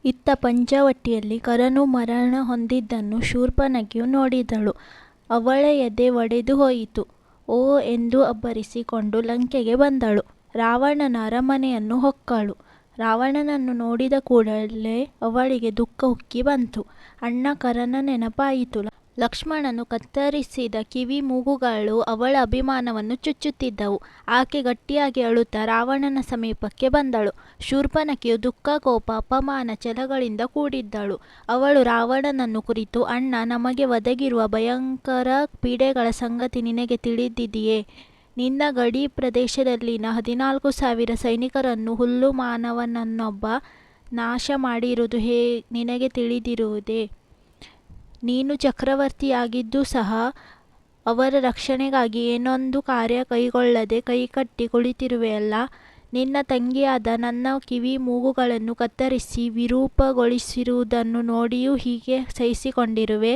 ಇತ್ತ ಪಂಚವಟಿಯಲ್ಲಿ ಕರನು ಮರಣ ಹೊಂದಿದ್ದನ್ನು ಶೂರ್ಪನಖಿಯು ನೋಡಿದಳು. ಅವಳ ಎದೆ ಒಡೆದು ಹೋಯಿತು. ಓ ಎಂದು ಅಬ್ಬರಿಸಿಕೊಂಡು ಲಂಕೆಗೆ ಬಂದಳು. ರಾವಣನ ಅರಮನೆಯನ್ನು ಹೊಕ್ಕಳು. ರಾವಣನನ್ನು ನೋಡಿದ ಕೂಡಲೇ ಅವಳಿಗೆ ದುಃಖ ಉಕ್ಕಿ ಬಂತು. ಅಣ್ಣ ಕರನ ನೆನಪಾಯಿತು. ಲಕ್ಷ್ಮಣನು ಕತ್ತರಿಸಿದ ಕಿವಿ ಮೂಗುಗಳು ಅವಳ ಅಭಿಮಾನವನ್ನು ಚುಚ್ಚುತ್ತಿದ್ದವು. ಆಕೆ ಗಟ್ಟಿಯಾಗಿ ಅಳುತ್ತಾ ರಾವಣನ ಸಮೀಪಕ್ಕೆ ಬಂದಳು. ಶೂರ್ಪನಖಿಯು ದುಃಖ, ಕೋಪ, ಅಪಮಾನ, ಛಲಗಳಿಂದ ಕೂಡಿದ್ದಳು. ಅವಳು ರಾವಣನನ್ನು ಕುರಿತು, ಅಣ್ಣ, ನಮಗೆ ಒದಗಿರುವ ಭಯಂಕರ ಪೀಡೆಗಳ ಸಂಗತಿ ನಿನಗೆ ತಿಳಿದಿದೆಯೇ? ನಿನ್ನ ಗಡಿ ಪ್ರದೇಶದಲ್ಲಿನ 14,000 ಸೈನಿಕರನ್ನು ಹುಲ್ಲು ಮಾನವನನ್ನೊಬ್ಬ ನಾಶ ಮಾಡಿರುವುದು ನಿನಗೆ ತಿಳಿದಿರುವುದೇ? ನೀನು ಚಕ್ರವರ್ತಿಯಾಗಿದ್ದೂ ಸಹ ಅವರ ರಕ್ಷಣೆಗಾಗಿ ಏನೊಂದು ಕಾರ್ಯ ಕೈಗೊಳ್ಳದೆ ಕೈಕಟ್ಟಿ ಕುಳಿತಿರುವೆಯಲ್ಲ. ನಿನ್ನ ತಂಗಿಯಾದ ನನ್ನ ಕಿವಿ ಮೂಗುಗಳನ್ನು ಕತ್ತರಿಸಿ ವಿರೂಪಗೊಳಿಸಿರುವುದನ್ನು ನೋಡಿಯೂ ಹೀಗೆ ಸಹಿಸಿಕೊಂಡಿರುವೆ?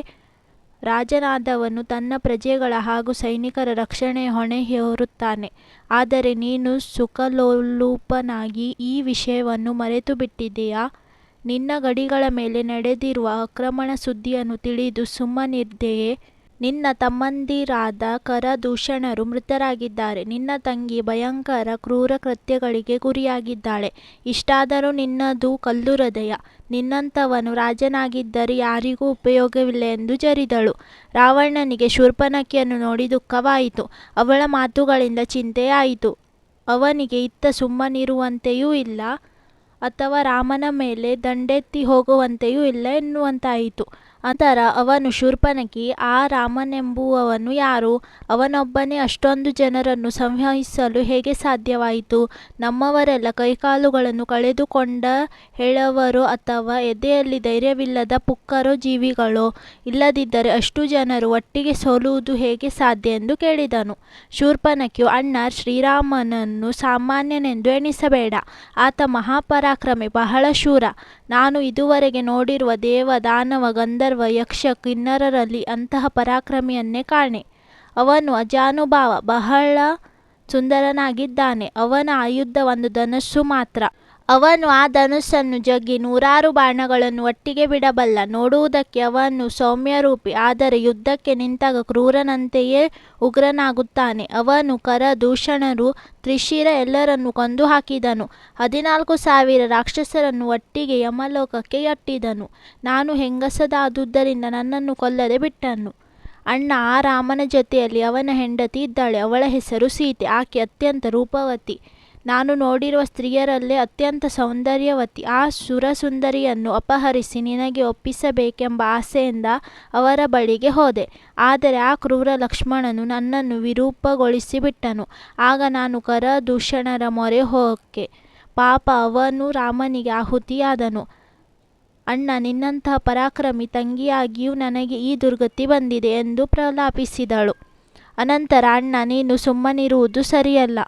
ರಾಜನಾದವನು ತನ್ನ ಪ್ರಜೆಗಳ ಹಾಗೂ ಸೈನಿಕರ ರಕ್ಷಣೆಯ ಹೊಣೆ ಹೊರುತ್ತಾನೆ. ಆದರೆ ನೀನು ಸುಖಲೋಲುಪನಾಗಿ ಈ ವಿಷಯವನ್ನು ಮರೆತು ಬಿಟ್ಟಿದೆಯಾ? ನಿನ್ನ ಗಡಿಗಳ ಮೇಲೆ ನಡೆದಿರುವ ಆಕ್ರಮಣ ಸುದ್ದಿಯನ್ನು ತಿಳಿದು ಸುಮ್ಮನಿದ್ದೆಯೇ? ನಿನ್ನ ತಮ್ಮಂದಿರಾದ ಕರ, ದೂಷಣರು ಮೃತರಾಗಿದ್ದಾರೆ. ನಿನ್ನ ತಂಗಿ ಭಯಂಕರ ಕ್ರೂರ ಕೃತ್ಯಗಳಿಗೆ ಗುರಿಯಾಗಿದ್ದಾಳೆ. ಇಷ್ಟಾದರೂ ನಿನ್ನದು ಕಲ್ಲು ಹೃದಯ. ನಿನ್ನಂಥವನು ರಾಜನಾಗಿದ್ದರೆ ಯಾರಿಗೂ ಉಪಯೋಗವಿಲ್ಲ ಎಂದು ಜರಿದಳು. ರಾವಣನಿಗೆ ಶೂರ್ಪನಖಿಯನ್ನು ನೋಡಿ ದುಃಖವಾಯಿತು. ಅವಳ ಮಾತುಗಳಿಂದ ಚಿಂತೆಯಾಯಿತು. ಅವನಿಗೆ ಇತ್ತ ಸುಮ್ಮನಿರುವಂತೆಯೂ ಇಲ್ಲ, ಅಥವಾ ರಾಮನ ಮೇಲೆ ದಂಡೆತ್ತಿ ಹೋಗುವಂತೆಯೂ ಇಲ್ಲ ಎನ್ನುವಂತಾಯಿತು. ಅಂತರ ಅವನು ಶೂರ್ಪನಖಿ, ಆ ರಾಮನೆಂಬುವವನು ಯಾರು? ಅವನೊಬ್ಬನೇ ಅಷ್ಟೊಂದು ಜನರನ್ನು ಸಂಹರಿಸಲು ಹೇಗೆ ಸಾಧ್ಯವಾಯಿತು? ನಮ್ಮವರೆಲ್ಲ ಕೈಕಾಲುಗಳನ್ನು ಕಳೆದುಕೊಂಡ ಹೆಳವರೋ ಅಥವಾ ಎದೆಯಲ್ಲಿ ಧೈರ್ಯವಿಲ್ಲದ ಪುಕ್ಕರೋ ಜೀವಿಗಳೋ? ಇಲ್ಲದಿದ್ದರೆ ಅಷ್ಟು ಜನರು ಒಟ್ಟಿಗೆ ಸೋಲುವುದು ಹೇಗೆ ಸಾಧ್ಯ ಎಂದು ಕೇಳಿದನು. ಶೂರ್ಪನಖಿಯು, ಅಣ್ಣ, ಶ್ರೀರಾಮನನ್ನು ಸಾಮಾನ್ಯನೆಂದು ಎಣಿಸಬೇಡ. ಆತ ಮಹಾಪರಾಕ್ರಮಿ, ಬಹಳ ಶೂರ. ನಾನು ಇದುವರೆಗೆ ನೋಡಿರುವ ದೇವ, ದಾನವ, ಗಂಧರ್ವ, ಯಕ್ಷ, ಕಿನ್ನರರಲ್ಲಿ ಅಂತಹ ಪರಾಕ್ರಮಿಯನ್ನೇ ಕಾಣೆ. ಅವನು ಅಜಾನುಭಾವ, ಬಹಳ ಸುಂದರನಾಗಿದ್ದಾನೆ. ಅವನ ಆಯುಧ ಒಂದು ಧನುಸ್ಸು ಮಾತ್ರ. ಅವನು ಆ ಧನುಸ್ಸನ್ನು ಜಗ್ಗಿ 100 ಬಾಣಗಳನ್ನು ಒಟ್ಟಿಗೆ ಬಿಡಬಲ್ಲ. ನೋಡುವುದಕ್ಕೆ ಅವನು ಸೌಮ್ಯರೂಪಿ, ಆದರೆ ಯುದ್ಧಕ್ಕೆ ನಿಂತಾಗ ಕ್ರೂರನಂತೆಯೇ ಉಗ್ರನಾಗುತ್ತಾನೆ. ಅವನು ಕರ, ದೂಷಣರು, ತ್ರಿಶಿರ ಎಲ್ಲರನ್ನೂ ಕೊಂದು ಹಾಕಿದನು. 14,000 ರಾಕ್ಷಸರನ್ನು ಒಟ್ಟಿಗೆ ಯಮಲೋಕಕ್ಕೆ ಅಟ್ಟಿದನು. ನಾನು ಹೆಂಗಸದಾದುದರಿಂದ ನನ್ನನ್ನು ಕೊಲ್ಲದೆ ಬಿಟ್ಟನು. ಅಣ್ಣ, ಆ ರಾಮನ ಜೊತೆಯಲ್ಲಿ ಅವನ ಹೆಂಡತಿ ಇದ್ದಾಳೆ. ಅವಳ ಹೆಸರು ಸೀತೆ. ಆಕೆ ಅತ್ಯಂತ ರೂಪವತಿ. ನಾನು ನೋಡಿರುವ ಸ್ತ್ರೀಯರಲ್ಲೇ ಅತ್ಯಂತ ಸೌಂದರ್ಯವತಿ. ಆ ಸುರಸುಂದರಿಯನ್ನು ಅಪಹರಿಸಿ ನಿನಗೆ ಒಪ್ಪಿಸಬೇಕೆಂಬ ಆಸೆಯಿಂದ ಅವರ ಬಳಿಗೆ ಹೋದೆ. ಆದರೆ ಆ ಕ್ರೂರ ಲಕ್ಷ್ಮಣನು ನನ್ನನ್ನು ವಿರೂಪಗೊಳಿಸಿಬಿಟ್ಟನು. ಆಗ ನಾನು ಕರ, ದೂಷಣರ ಮೊರೆ ಹೊಕ್ಕೆ. ಪಾಪ, ಅವನು ರಾಮನಿಗೆ ಆಹುತಿಯಾದನು. ಅಣ್ಣ, ನಿನ್ನಂತಹ ಪರಾಕ್ರಮಿ ತಂಗಿಯಾಗಿಯೂ ನನಗೆ ಈ ದುರ್ಗತಿ ಬಂದಿದೆ ಎಂದು ಪ್ರಲಾಪಿಸಿದಳು. ಅನಂತರ, ಅಣ್ಣ, ನೀನು ಸುಮ್ಮನಿರುವುದು ಸರಿಯಲ್ಲ.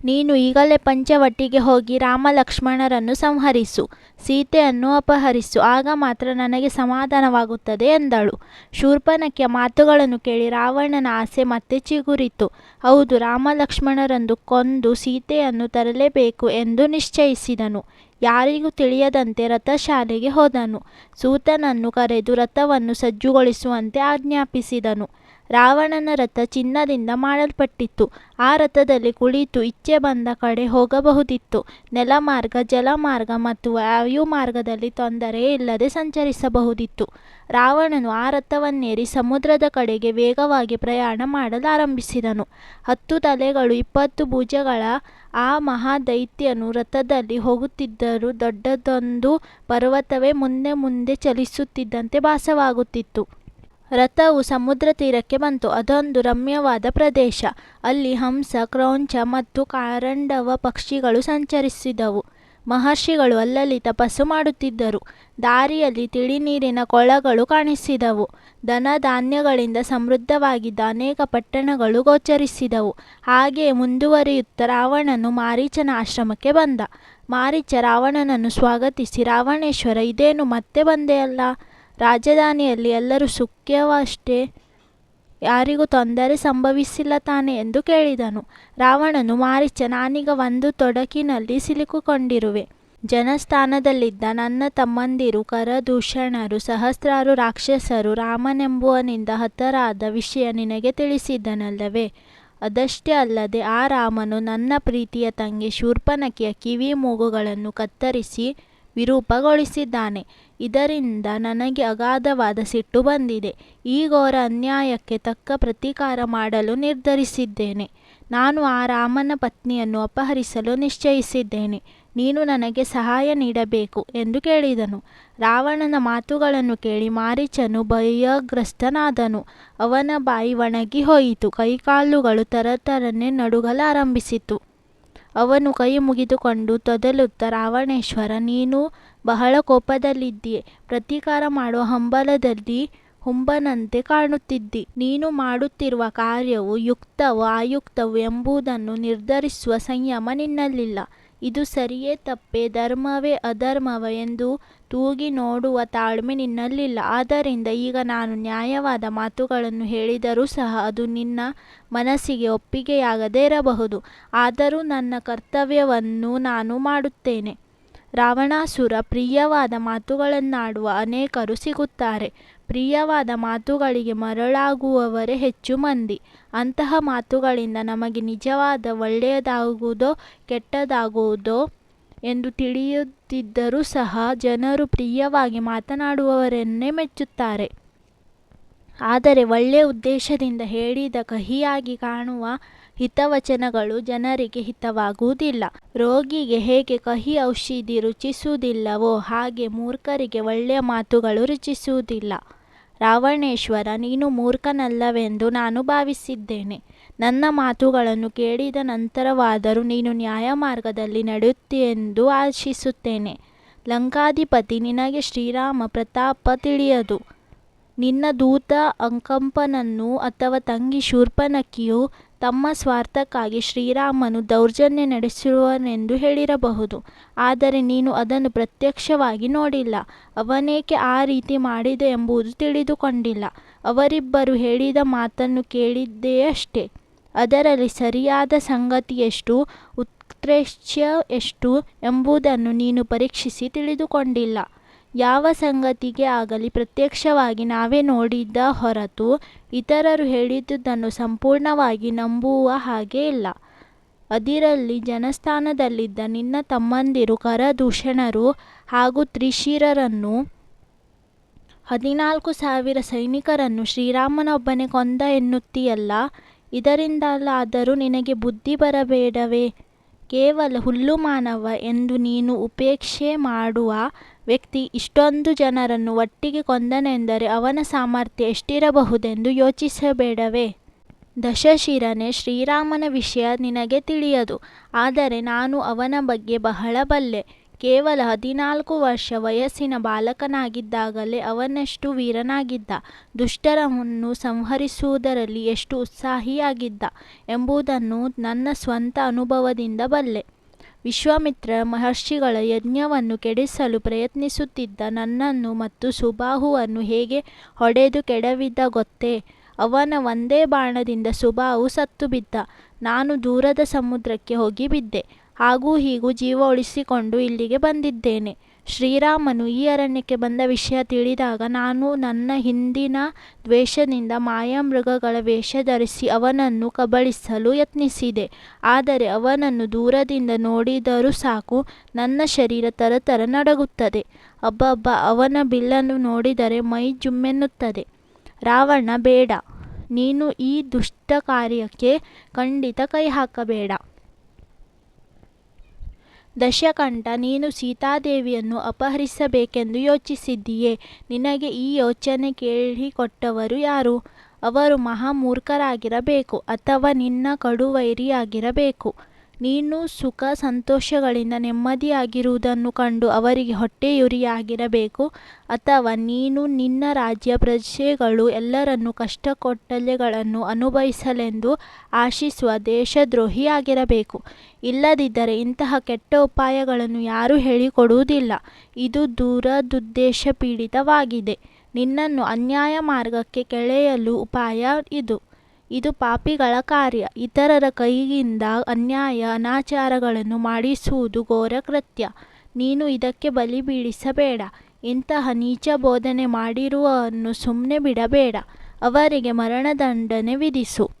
ನೀನು ಈಗಲೇ ಪಂಚವಟಿಗೆ ಹೋಗಿ ರಾಮ ಲಕ್ಷ್ಮಣರನ್ನು ಸಂಹರಿಸು. ಸೀತೆಯನ್ನು ಅಪಹರಿಸು. ಆಗ ಮಾತ್ರ ನನಗೆ ಸಮಾಧಾನವಾಗುತ್ತದೆ ಎಂದಳು. ಶೂರ್ಪನಖಿಯ ಮಾತುಗಳನ್ನು ಕೇಳಿ ರಾವಣನ ಆಸೆ ಮತ್ತೆ ಚಿಗುರಿತು. ಹೌದು, ರಾಮ ಲಕ್ಷ್ಮಣರನ್ನು ಕೊಂದು ಸೀತೆಯನ್ನು ತರಲೇಬೇಕು ಎಂದು ನಿಶ್ಚಯಿಸಿದನು. ಯಾರಿಗೂ ತಿಳಿಯದಂತೆ ರಥಶಾಲೆಗೆ ಹೋದನು. ಸೂತನನ್ನು ಕರೆದು ರಥವನ್ನು ಸಜ್ಜುಗೊಳಿಸುವಂತೆ ಆಜ್ಞಾಪಿಸಿದನು. ರಾವಣನ ರಥ ಚಿನ್ನದಿಂದ ಮಾಡಲ್ಪಟ್ಟಿತ್ತು. ಆ ರಥದಲ್ಲಿ ಕುಳಿತು ಇಚ್ಛೆ ಬಂದ ಕಡೆ ಹೋಗಬಹುದಿತ್ತು. ನೆಲಮಾರ್ಗ, ಜಲಮಾರ್ಗ ಮತ್ತು ವಾಯುಮಾರ್ಗದಲ್ಲಿ ತೊಂದರೆಯೇ ಇಲ್ಲದೆ ಸಂಚರಿಸಬಹುದಿತ್ತು. ರಾವಣನು ಆ ರಥವನ್ನೇರಿ ಸಮುದ್ರದ ಕಡೆಗೆ ವೇಗವಾಗಿ ಪ್ರಯಾಣ ಮಾಡಲಾರಂಭಿಸಿದನು. 10 ತಲೆಗಳು 20 ಭುಜಗಳ ಆ ಮಹಾದೈತ್ಯನು ರಥದಲ್ಲಿ ಹೋಗುತ್ತಿದ್ದರೂ ದೊಡ್ಡದೊಂದು ಪರ್ವತವೇ ಮುಂದೆ ಮುಂದೆ ಚಲಿಸುತ್ತಿದ್ದಂತೆ ಭಾಸವಾಗುತ್ತಿತ್ತು. ರಥವು ಸಮುದ್ರ ತೀರಕ್ಕೆ ಬಂತು. ಅದೊಂದು ರಮ್ಯವಾದ ಪ್ರದೇಶ. ಅಲ್ಲಿ ಹಂಸ, ಕ್ರೌಂಚ ಮತ್ತು ಕಾರಂಡವ ಪಕ್ಷಿಗಳು ಸಂಚರಿಸಿದವು. ಮಹರ್ಷಿಗಳು ಅಲ್ಲಲ್ಲಿ ತಪಸ್ಸು ಮಾಡುತ್ತಿದ್ದರು. ದಾರಿಯಲ್ಲಿ ತಿಳಿ ನೀರಿನ ಕೊಳಗಳು ಕಾಣಿಸಿದವು. ಧನ ಧಾನ್ಯಗಳಿಂದ ಸಮೃದ್ಧವಾಗಿದ್ದ ಅನೇಕ ಪಟ್ಟಣಗಳು ಗೋಚರಿಸಿದವು. ಹಾಗೆಯೇ ಮುಂದುವರಿಯುತ್ತಾ ರಾವಣನು ಮಾರೀಚನ ಆಶ್ರಮಕ್ಕೆ ಬಂದ. ಮಾರೀಚ ರಾವಣನನ್ನು ಸ್ವಾಗತಿಸಿ, ರಾವಣೇಶ್ವರ, ಇದೇನು ಮತ್ತೆ ಬಂದೆಯಲ್ಲ? ರಾಜಧಾನಿಯಲ್ಲಿ ಎಲ್ಲರೂ ಸುಖ್ಯವಷ್ಟೇ? ಯಾರಿಗೂ ತೊಂದರೆ ಸಂಭವಿಸಿಲ್ಲ ತಾನೆ ಎಂದು ಕೇಳಿದನು. ರಾವಣನು, ಮಾರೀಚ, ನಾನೀಗ ಒಂದು ತೊಡಕಿನಲ್ಲಿ ಸಿಲುಕಿಕೊಂಡಿರುವೆ. ಜನಸ್ಥಾನದಲ್ಲಿದ್ದ ನನ್ನ ತಮ್ಮಂದಿರು ಕರದೂಷಣರು ಸಹಸ್ರಾರು ರಾಕ್ಷಸರು ರಾಮನೆಂಬುವನಿಂದ ಹತರಾದ ವಿಷಯ ನಿನಗೆ ತಿಳಿಸಿದ್ದನಲ್ಲವೇ? ಅದಷ್ಟೇ ಅಲ್ಲದೆ ಆ ರಾಮನು ನನ್ನ ಪ್ರೀತಿಯ ತಂಗಿ ಶೂರ್ಪನಖಿಯ ಕಿವಿ ಮೂಗುಗಳನ್ನು ಕತ್ತರಿಸಿ ವಿರೂಪಗೊಳಿಸಿದ್ದಾನೆ. ಇದರಿಂದ ನನಗೆ ಅಗಾಧವಾದ ಸಿಟ್ಟು ಬಂದಿದೆ. ಈ ಘೋರ ಅನ್ಯಾಯಕ್ಕೆ ತಕ್ಕ ಪ್ರತೀಕಾರ ಮಾಡಲು ನಿರ್ಧರಿಸಿದ್ದೇನೆ. ನಾನು ಆ ರಾಮನ ಪತ್ನಿಯನ್ನು ಅಪಹರಿಸಲು ನಿಶ್ಚಯಿಸಿದ್ದೇನೆ. ನೀನು ನನಗೆ ಸಹಾಯ ನೀಡಬೇಕು ಎಂದು ಕೇಳಿದನು. ರಾವಣನ ಮಾತುಗಳನ್ನು ಕೇಳಿ ಮಾರೀಚನು ಭಯಗ್ರಸ್ತನಾದನು. ಅವನ ಬಾಯಿ ಒಣಗಿ ಹೋಯಿತು, ಕೈಕಾಲುಗಳು ತರತರನೆ ನಡುಗಲಾರಂಭಿಸಿತು. ಅವನು ಕೈ ಮುಗಿದುಕೊಂಡು ತೊದಲುತ್ತಾ, ರಾವಣೇಶ್ವರ, ನೀನು ಬಹಳ ಕೋಪದಲ್ಲಿದ್ದೀಯೆ. ಪ್ರತೀಕಾರ ಮಾಡುವ ಹಂಬಲದಲ್ಲಿ ಹುಂಬನಂತೆ ಕಾಣುತ್ತಿದ್ದಿ. ನೀನು ಮಾಡುತ್ತಿರುವ ಕಾರ್ಯವು ಯುಕ್ತವೋ ಅಯುಕ್ತವೋ ಎಂಬುದನ್ನು ನಿರ್ಧರಿಸುವ ಸಂಯಮ ನಿನ್ನಲ್ಲಿಲ್ಲ. ಇದು ಸರಿಯೇ ತಪ್ಪೇ, ಧರ್ಮವೇ ಅಧರ್ಮವೇ ಎಂದು ತೂಗಿ ನೋಡುವ ತಾಳ್ಮೆ ನಿನ್ನಲ್ಲಿಲ್ಲ. ಆದ್ದರಿಂದ ಈಗ ನಾನು ನ್ಯಾಯವಾದ ಮಾತುಗಳನ್ನು ಹೇಳಿದರೂ ಸಹ ಅದು ನಿನ್ನ ಮನಸ್ಸಿಗೆ ಒಪ್ಪಿಗೆಯಾಗದೇ ಇರಬಹುದು. ಆದರೂ ನನ್ನ ಕರ್ತವ್ಯವನ್ನು ನಾನು ಮಾಡುತ್ತೇನೆ. ರಾವಣಾಸುರ, ಪ್ರಿಯವಾದ ಮಾತುಗಳನ್ನಾಡುವ ಅನೇಕರು ಸಿಗುತ್ತಾರೆ. ಪ್ರಿಯವಾದ ಮಾತುಗಳಿಗೆ ಮರಳಾಗುವವರೇ ಹೆಚ್ಚು ಮಂದಿ. ಅಂತಹ ಮಾತುಗಳಿಂದ ನಮಗೆ ನಿಜವಾದ ಒಳ್ಳೆಯದಾಗುವುದೋ ಕೆಟ್ಟದಾಗುವುದೋ ಎಂದು ತಿಳಿಯದಿದ್ದರೂ ಸಹ ಜನರು ಪ್ರಿಯವಾಗಿ ಮಾತನಾಡುವವರನ್ನೇ ಮೆಚ್ಚುತ್ತಾರೆ. ಆದರೆ ಒಳ್ಳೆಯ ಉದ್ದೇಶದಿಂದ ಹೇಳಿದ ಕಹಿಯಾಗಿ ಕಾಣುವ ಹಿತವಚನಗಳು ಜನರಿಗೆ ಹಿತವಾಗುವುದಿಲ್ಲ. ರೋಗಿಗೆ ಹೇಗೆ ಕಹಿ ಔಷಧಿ ರುಚಿಸುವುದಿಲ್ಲವೋ ಹಾಗೆ ಮೂರ್ಖರಿಗೆ ಒಳ್ಳೆಯ ಮಾತುಗಳು ರುಚಿಸುವುದಿಲ್ಲ. ರಾವಣೇಶ್ವರ, ನೀನು ಮೂರ್ಖನಲ್ಲವೆಂದು ನಾನು ಭಾವಿಸಿದ್ದೇನೆ. ನನ್ನ ಮಾತುಗಳನ್ನು ಕೇಳಿದ ನಂತರವಾದರೂ ನೀನು ನ್ಯಾಯ ಮಾರ್ಗದಲ್ಲಿ ನಡೆಯುತ್ತೀಯೆಂದು ಆಶಿಸುತ್ತೇನೆ. ಲಂಕಾಧಿಪತಿ, ನಿನಗೆ ಶ್ರೀರಾಮ ಪ್ರತಾಪ ತಿಳಿಯದು. ನಿನ್ನ ದೂತ ಅಕಂಪನನ್ನು ಅಥವಾ ತಂಗಿ ಶೂರ್ಪನಖಿಯು ತಮ್ಮ ಸ್ವಾರ್ಥಕ್ಕಾಗಿ ಶ್ರೀರಾಮನು ದೌರ್ಜನ್ಯ ನಡೆಸಿರುವನೆಂದು ಹೇಳಿರಬಹುದು. ಆದರೆ ನೀನು ಅದನ್ನು ಪ್ರತ್ಯಕ್ಷವಾಗಿ ನೋಡಿಲ್ಲ. ಅವನೇಕೆ ಆ ರೀತಿ ಮಾಡಿದ ಎಂಬುದು ತಿಳಿದುಕೊಂಡಿಲ್ಲ. ಅವರಿಬ್ಬರು ಹೇಳಿದ ಮಾತನ್ನು ಕೇಳಿದ್ದೆಯಷ್ಟೇ. ಅದರಲ್ಲಿ ಸರಿಯಾದ ಸಂಗತಿ ಎಷ್ಟು, ಉತ್ಕೃಷ್ಟ ಎಷ್ಟು ಎಂಬುದನ್ನು ನೀನು ಪರೀಕ್ಷಿಸಿ ತಿಳಿದುಕೊಂಡಿಲ್ಲ. ಯಾವ ಸಂಗತಿಗೆ ಆಗಲಿ ಪ್ರತ್ಯಕ್ಷವಾಗಿ ನಾವೇ ನೋಡಿದ ಹೊರತು ಇತರರು ಹೇಳಿದುದನ್ನು ಸಂಪೂರ್ಣವಾಗಿ ನಂಬುವ ಹಾಗೆ ಇಲ್ಲ. ಅದಿರಲಿ, ಜನಸ್ಥಾನದಲ್ಲಿದ್ದ ನಿನ್ನ ತಮ್ಮಂದಿರು ಕರದೂಷಣರು ಹಾಗೂ ತ್ರಿಶಿರರನ್ನು 14,000 ಸೈನಿಕರನ್ನು ಶ್ರೀರಾಮನೊಬ್ಬನೇ ಕೊಂದ ಎನ್ನುತ್ತೀಯಲ್ಲ. ಇದರಿಂದಲಾದರೂ ನಿನಗೆ ಬುದ್ಧಿ ಬರಬೇಡವೇ? ಕೇವಲ ಹುಲ್ಲು ಮಾನವ ಎಂದು ನೀನು ಉಪೇಕ್ಷೆ ಮಾಡುವ ವ್ಯಕ್ತಿ ಇಷ್ಟೊಂದು ಜನರನ್ನು ಒಟ್ಟಿಗೆ ಕೊಂದನೆಂದರೆ ಅವನ ಸಾಮರ್ಥ್ಯ ಎಷ್ಟಿರಬಹುದೆಂದು ಯೋಚಿಸಬೇಡವೇ? ದಶಶಿರನೇ, ಶ್ರೀರಾಮನ ವಿಷಯ ನಿನಗೆ ತಿಳಿಯದು. ಆದರೆ ನಾನು ಅವನ ಬಗ್ಗೆ ಬಹಳ ಬಲ್ಲೆ. ಕೇವಲ 14 ವರ್ಷ ವಯಸ್ಸಿನ ಬಾಲಕನಾಗಿದ್ದಾಗಲೇ ಅವನೆಷ್ಟು ವೀರನಾಗಿದ್ದ, ದುಷ್ಟರನ್ನು ಸಂಹರಿಸುವುದರಲ್ಲಿ ಎಷ್ಟು ಉತ್ಸಾಹಿಯಾಗಿದ್ದ ಎಂಬುದನ್ನು ನನ್ನ ಸ್ವಂತ ಅನುಭವದಿಂದ ಬಲ್ಲೆ. ವಿಶ್ವಾಮಿತ್ರ ಮಹರ್ಷಿಗಳ ಯಜ್ಞವನ್ನು ಕೆಡಿಸಲು ಪ್ರಯತ್ನಿಸುತ್ತಿದ್ದ ನನ್ನನ್ನು ಮತ್ತು ಸುಬಾಹುವನ್ನು ಹೇಗೆ ಹೊಡೆದು ಕೆಡವಿದ ಗೊತ್ತೇ? ಅವನ ಒಂದೇ ಬಾಣದಿಂದ ಸುಬಾಹು ಸತ್ತು ಬಿದ್ದ. ನಾನು ದೂರದ ಸಮುದ್ರಕ್ಕೆ ಹೋಗಿ ಬಿದ್ದೆ. ಹಾಗೂ ಹೀಗೂ ಜೀವ ಉಳಿಸಿಕೊಂಡು ಇಲ್ಲಿಗೆ ಬಂದಿದ್ದೇನೆ. ಶ್ರೀರಾಮನು ಈ ಅರಣ್ಯಕ್ಕೆ ಬಂದ ವಿಷಯ ತಿಳಿದಾಗ ನಾನು ನನ್ನ ಹಿಂದಿನ ದ್ವೇಷದಿಂದ ಮಾಯಾಮೃಗಗಳ ವೇಷ ಧರಿಸಿ ಅವನನ್ನು ಕಬಳಿಸಲು ಯತ್ನಿಸಿದೆ. ಆದರೆ ಅವನನ್ನು ದೂರದಿಂದ ನೋಡಿದರೂ ಸಾಕು, ನನ್ನ ಶರೀರ ತರತರ ನಡುಗುತ್ತದೆ. ಅಬ್ಬಬ್ಬ, ಅವನ ಬಿಲ್ಲನ್ನು ನೋಡಿದರೆ ಮೈ ಜುಮ್ಮೆನ್ನುತ್ತದೆ. ರಾವಣ, ಬೇಡ, ನೀನು ಈ ದುಷ್ಟ ಕಾರ್ಯಕ್ಕೆ ಖಂಡಿತ ಕೈ ಹಾಕಬೇಡ. ದಶಕಂಠ, ನೀನು ಸೀತಾದೇವಿಯನ್ನು ಅಪಹರಿಸಬೇಕೆಂದು ಯೋಚಿಸಿದ್ದೀಯೆ. ನಿನಗೆ ಈ ಯೋಚನೆ ಕೇಳಿಕೊಟ್ಟವರು ಯಾರು? ಅವರು ಮಹಾಮೂರ್ಖರಾಗಿರಬೇಕು ಅಥವಾ ನಿನ್ನ ಕಡುವೈರಿಯಾಗಿರಬೇಕು. ನೀನು ಸುಖ ಸಂತೋಷಗಳಿಂದ ನೆಮ್ಮದಿಯಾಗಿರುವುದನ್ನು ಕಂಡು ಅವರಿಗೆ ಹೊಟ್ಟೆಯುರಿಯಾಗಿರಬೇಕು. ಅಥವಾ ನೀನು ನಿನ್ನ ರಾಜ್ಯ ಪ್ರಜೆಗಳು ಎಲ್ಲರನ್ನೂ ಕಷ್ಟಕೊಟ್ಟಲೆಗಳನ್ನು ಅನುಭವಿಸಲೆಂದು ಆಶಿಸುವ ದೇಶದ್ರೋಹಿಯಾಗಿರಬೇಕು. ಇಲ್ಲದಿದ್ದರೆ ಇಂತಹ ಕೆಟ್ಟ ಉಪಾಯಗಳನ್ನು ಯಾರೂ ಹೇಳಿಕೊಡುವುದಿಲ್ಲ. ಇದು ದುರದುದ್ದೇಶಪೀಡಿತವಾಗಿದೆ. ನಿನ್ನನ್ನು ಅನ್ಯಾಯ ಮಾರ್ಗಕ್ಕೆ ಕೆಳೆಯಲು ಉಪಾಯ ಇದು. ಇದು ಪಾಪಿಗಳ ಕಾರ್ಯ. ಇತರರ ಕೈಯಿಂದ ಅನ್ಯಾಯ ಅನಾಚಾರಗಳನ್ನು ಮಾಡಿಸುವುದು ಘೋರ ಕೃತ್ಯ. ನೀನು ಇದಕ್ಕೆ ಬಲಿ ಬೀಳಿಸಬೇಡ. ಇಂತಹ ನೀಚ ಬೋಧನೆ ಮಾಡಿರುವವನ್ನು ಸುಮ್ಮನೆ ಬಿಡಬೇಡ. ಅವರಿಗೆ ಮರಣದಂಡನೆ ವಿಧಿಸು.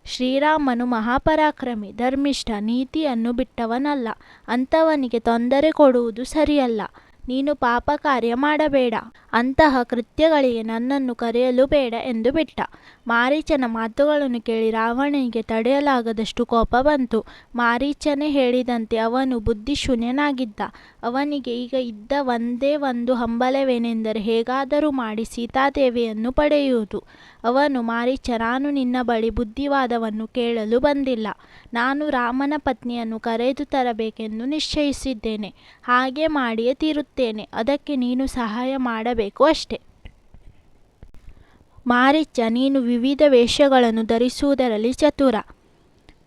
ಶ್ರೀರಾಮನು ಮಹಾಪರಾಕ್ರಮಿ, ಧರ್ಮಿಷ್ಠ, ನೀತಿಯನ್ನು ಬಿಟ್ಟವನಲ್ಲ. ಅಂಥವನಿಗೆ ತೊಂದರೆ ಕೊಡುವುದು ಸರಿಯಲ್ಲ. ನೀನು ಪಾಪ ಕಾರ್ಯ ಮಾಡಬೇಡ. ಅಂತಹ ಕೃತ್ಯಗಳಿಗೆ ನನ್ನನ್ನು ಕರೆಯಲು ಬೇಡ ಎಂದು ಬಿಟ್ಟ. ಮಾರೀಚನ ಮಾತುಗಳನ್ನು ಕೇಳಿ ರಾವಣನಿಗೆ ತಡೆಯಲಾಗದಷ್ಟು ಕೋಪ ಬಂತು. ಮಾರೀಚನೇ ಹೇಳಿದಂತೆ ಅವನು ಬುದ್ಧಿಶೂನ್ಯನಾಗಿದ್ದ. ಅವನಿಗೆ ಈಗ ಇದ್ದ ಒಂದೇ ಒಂದು ಹಂಬಲವೇನೆಂದರೆ ಹೇಗಾದರೂ ಮಾಡಿ ಸೀತಾದೇವಿಯನ್ನು ಪಡೆಯುವುದು. ಅವನು, ಮಾರೀಚ, ನಾನು ನಿನ್ನ ಬಳಿ ಬುದ್ಧಿವಾದವನ್ನು ಕೇಳಲು ಬಂದಿಲ್ಲ. ನಾನು ರಾಮನ ಪತ್ನಿಯನ್ನು ಕರೆದು ತರಬೇಕೆಂದು ನಿಶ್ಚಯಿಸಿದ್ದೇನೆ. ಹಾಗೆ ಮಾಡಿಯೇ ತೀರುತ್ತೇನೆ. ಅದಕ್ಕೆ ನೀನು ಸಹಾಯ ಮಾಡಬೇಕು ಅಷ್ಟೆ. ಮಾರೀಚ, ನೀನು ವಿವಿಧ ವೇಷಗಳನ್ನು ಧರಿಸುವುದರಲ್ಲಿ ಚತುರ.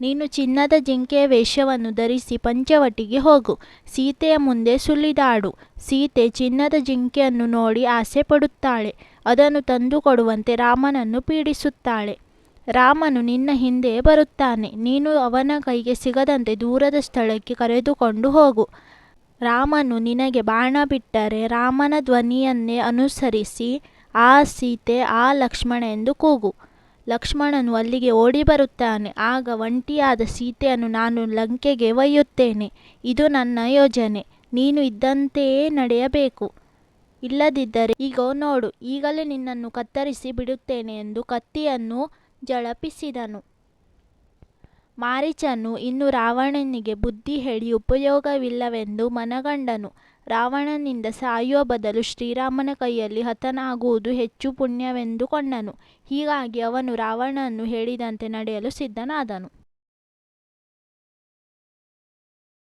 ನೀನು ಚಿನ್ನದ ಜಿಂಕೆಯ ವೇಷವನ್ನು ಧರಿಸಿ ಪಂಚವಟಿಗೆ ಹೋಗು. ಸೀತೆಯ ಮುಂದೆ ಸುಳಿದಾಡು. ಸೀತೆ ಚಿನ್ನದ ಜಿಂಕೆಯನ್ನು ನೋಡಿ ಆಸೆ ಪಡುತ್ತಾಳೆ. ಅದನ್ನು ತಂದುಕೊಡುವಂತೆ ರಾಮನನ್ನು ಪೀಡಿಸುತ್ತಾಳೆ. ರಾಮನು ನಿನ್ನ ಹಿಂದೆ ಬರುತ್ತಾನೆ. ನೀನು ಅವನ ಕೈಗೆ ಸಿಗದಂತೆ ದೂರದ ಸ್ಥಳಕ್ಕೆ ಕರೆದುಕೊಂಡು ಹೋಗು. ರಾಮನು ನಿನಗೆ ಬಾಣ ಬಿಟ್ಟರೆ ರಾಮನ ಧ್ವನಿಯನ್ನೇ ಅನುಸರಿಸಿ ಆ ಸೀತೆ, ಆ ಲಕ್ಷ್ಮಣ ಎಂದು ಕೂಗು. ಲಕ್ಷ್ಮಣನು ಅಲ್ಲಿಗೆ ಓಡಿ ಬರುತ್ತಾನೆ. ಆಗ ಒಂಟಿಯಾದ ಸೀತೆಯನ್ನು ನಾನು ಲಂಕೆಗೆ ಒಯ್ಯುತ್ತೇನೆ. ಇದು ನನ್ನ ಯೋಜನೆ. ನೀನು ಇದ್ದಂತೆಯೇ ನಡೆಯಬೇಕು. ಇಲ್ಲದಿದ್ದರೆ ಈಗೋ ನೋಡು, ಈಗಲೇ ನಿನ್ನನ್ನು ಕತ್ತರಿಸಿ ಬಿಡುತ್ತೇನೆ ಎಂದು ಕತ್ತಿಯನ್ನು ಝಳಪಿಸಿದನು. ಮಾರೀಚನು ಇನ್ನು ರಾವಣನಿಗೆ ಬುದ್ಧಿ ಹೇಳಿ ಉಪಯೋಗವಿಲ್ಲವೆಂದು ಮನಗಂಡನು. ರಾವಣನಿಂದ ಸಾಯುವ ಬದಲು ಶ್ರೀರಾಮನ ಕೈಯಲ್ಲಿ ಹತನಾಗುವುದು ಹೆಚ್ಚು ಪುಣ್ಯವೆಂದುಕೊಂಡನು. ಹೀಗಾಗಿ ಅವನು ರಾವಣನು ಹೇಳಿದಂತೆ ನಡೆಯಲು ಸಿದ್ಧನಾದನು.